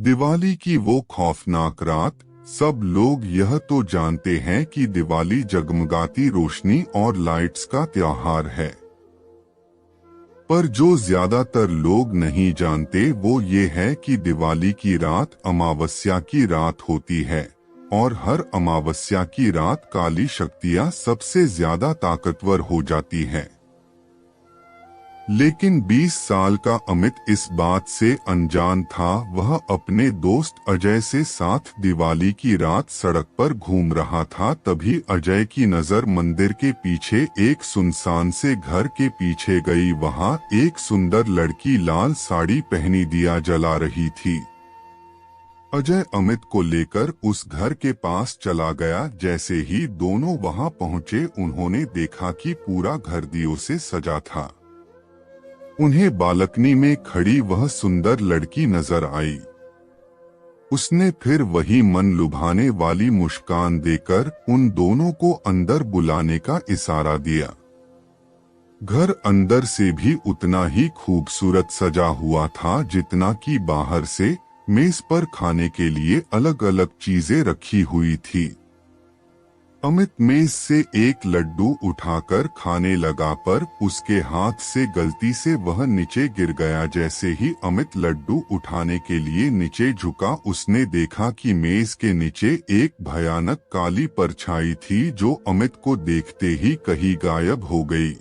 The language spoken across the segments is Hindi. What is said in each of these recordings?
दिवाली की वो खौफनाक रात। सब लोग यह तो जानते हैं कि दिवाली जगमगाती रोशनी और लाइट्स का त्योहार है, पर जो ज्यादातर लोग नहीं जानते वो ये है कि दिवाली की रात अमावस्या की रात होती है और हर अमावस्या की रात काली शक्तियां सबसे ज्यादा ताकतवर हो जाती हैं। लेकिन 20 साल का अमित इस बात से अनजान था। वह अपने दोस्त अजय से साथ दिवाली की रात सड़क पर घूम रहा था। तभी अजय की नजर मंदिर के पीछे एक सुनसान से घर के पीछे गई। वहां एक सुंदर लड़की लाल साड़ी पहनी दिया जला रही थी। अजय अमित को लेकर उस घर के पास चला गया। जैसे ही दोनों वहां पहुंचे उन्होंने देखा कि पूरा घर दियों से सजा था। उन्हें बालकनी में खड़ी वह सुंदर लड़की नजर आई। उसने फिर वही मन लुभाने वाली मुस्कान देकर उन दोनों को अंदर बुलाने का इशारा दिया। घर अंदर से भी उतना ही खूबसूरत सजा हुआ था जितना कि बाहर से। मेज पर खाने के लिए अलग अलग चीजें रखी हुई थी। अमित मेज से एक लड्डू उठाकर खाने लगा, पर उसके हाथ से गलती से वह नीचे गिर गया। जैसे ही अमित लड्डू उठाने के लिए नीचे झुका, उसने देखा कि मेज के नीचे एक भयानक काली परछाई थी जो अमित को देखते ही कहीं गायब हो गई।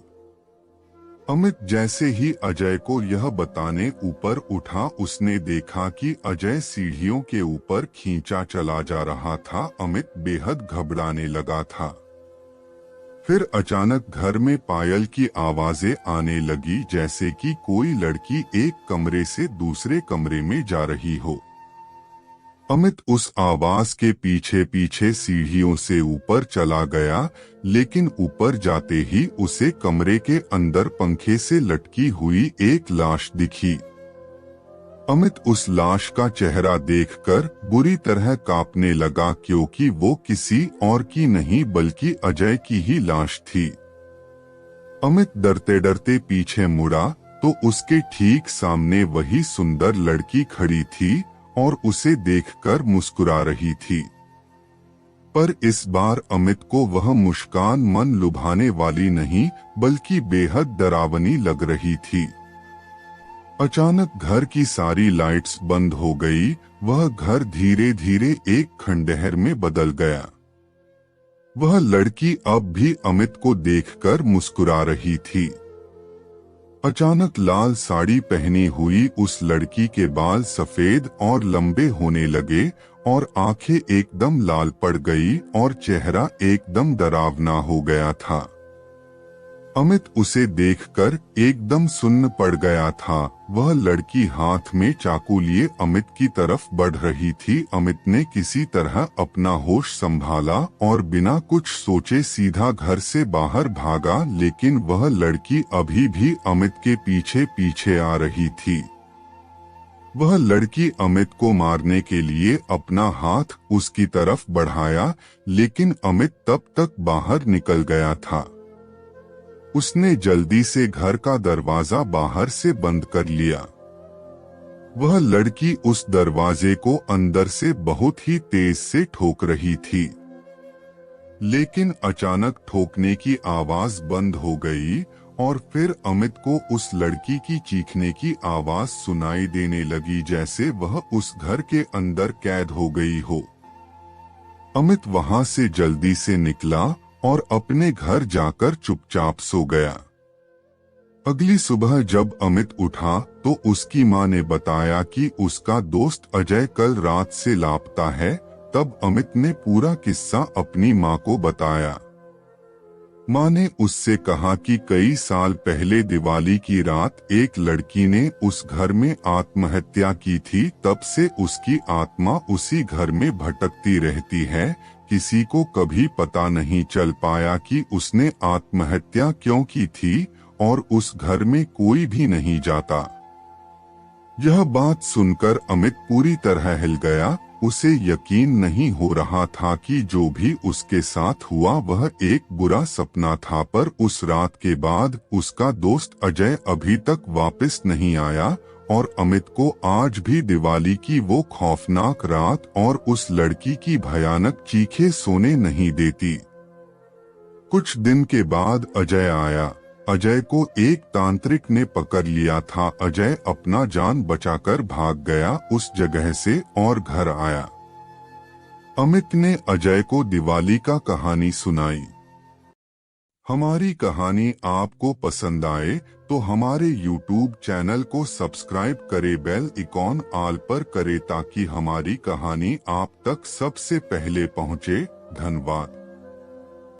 अमित जैसे ही अजय को यह बताने ऊपर उठा, उसने देखा कि अजय सीढ़ियों के ऊपर खींचा चला जा रहा था। अमित बेहद घबराने लगा था। फिर अचानक घर में पायल की आवाजें आने लगी, जैसे कि कोई लड़की एक कमरे से दूसरे कमरे में जा रही हो। अमित उस आवाज के पीछे पीछे सीढ़ियों से ऊपर चला गया, लेकिन ऊपर जाते ही उसे कमरे के अंदर पंखे से लटकी हुई एक लाश दिखी। अमित उस लाश का चेहरा देखकर बुरी तरह कांपने लगा, क्योंकि वो किसी और की नहीं बल्कि अजय की ही लाश थी। अमित डरते डरते पीछे मुड़ा तो उसके ठीक सामने वही सुंदर लड़की खड़ी थी और उसे देखकर मुस्कुरा रही थी। पर इस बार अमित को वह मुस्कान मन लुभाने वाली नहीं बल्कि बेहद डरावनी लग रही थी। अचानक घर की सारी लाइट्स बंद हो गई। वह घर धीरे धीरे एक खंडहर में बदल गया। वह लड़की अब भी अमित को देखकर मुस्कुरा रही थी। अचानक लाल साड़ी पहनी हुई उस लड़की के बाल सफेद और लंबे होने लगे और आंखें एकदम लाल पड़ गई और चेहरा एकदम डरावना हो गया था। अमित उसे देखकर एकदम सुन्न पड़ गया था। वह लड़की हाथ में चाकू लिए अमित की तरफ बढ़ रही थी। अमित ने किसी तरह अपना होश संभाला और बिना कुछ सोचे सीधा घर से बाहर भागा, लेकिन वह लड़की अभी भी अमित के पीछे पीछे आ रही थी। वह लड़की अमित को मारने के लिए अपना हाथ उसकी तरफ बढ़ाया, लेकिन अमित तब तक बाहर निकल गया था। उसने जल्दी से घर का दरवाजा बाहर से बंद कर लिया। वह लड़की उस दरवाजे को अंदर से बहुत ही तेज से ठोक रही थी, लेकिन अचानक ठोकने की आवाज बंद हो गई और फिर अमित को उस लड़की की चीखने की आवाज सुनाई देने लगी, जैसे वह उस घर के अंदर कैद हो गई हो। अमित वहां से जल्दी से निकला और अपने घर जाकर चुपचाप सो गया। अगली सुबह जब अमित उठा तो उसकी मां ने बताया कि उसका दोस्त अजय कल रात से लापता है। तब अमित ने पूरा किस्सा अपनी मां को बताया। मां ने उससे कहा कि कई साल पहले दिवाली की रात एक लड़की ने उस घर में आत्महत्या की थी। तब से उसकी आत्मा उसी घर में भटकती रहती है। किसी को कभी पता नहीं चल पाया कि उसने आत्महत्या क्यों की थी और उस घर में कोई भी नहीं जाता। यह बात सुनकर अमित पूरी तरह हिल गया। उसे यकीन नहीं हो रहा था कि जो भी उसके साथ हुआ वह एक बुरा सपना था। पर उस रात के बाद उसका दोस्त अजय अभी तक वापस नहीं आया और अमित को आज भी दिवाली की वो खौफनाक रात और उस लड़की की भयानक चीखें सोने नहीं देती। कुछ दिन के बाद अजय आया। अजय को एक तांत्रिक ने पकड़ लिया था। अजय अपना जान बचाकर भाग गया उस जगह से और घर आया। अमित ने अजय को दिवाली का कहानी सुनाई। हमारी कहानी आपको पसंद आए तो हमारे YouTube चैनल को सब्सक्राइब करे, बेल आइकॉन ऑल पर करे ताकि हमारी कहानी आप तक सबसे पहले पहुंचे। धन्यवाद।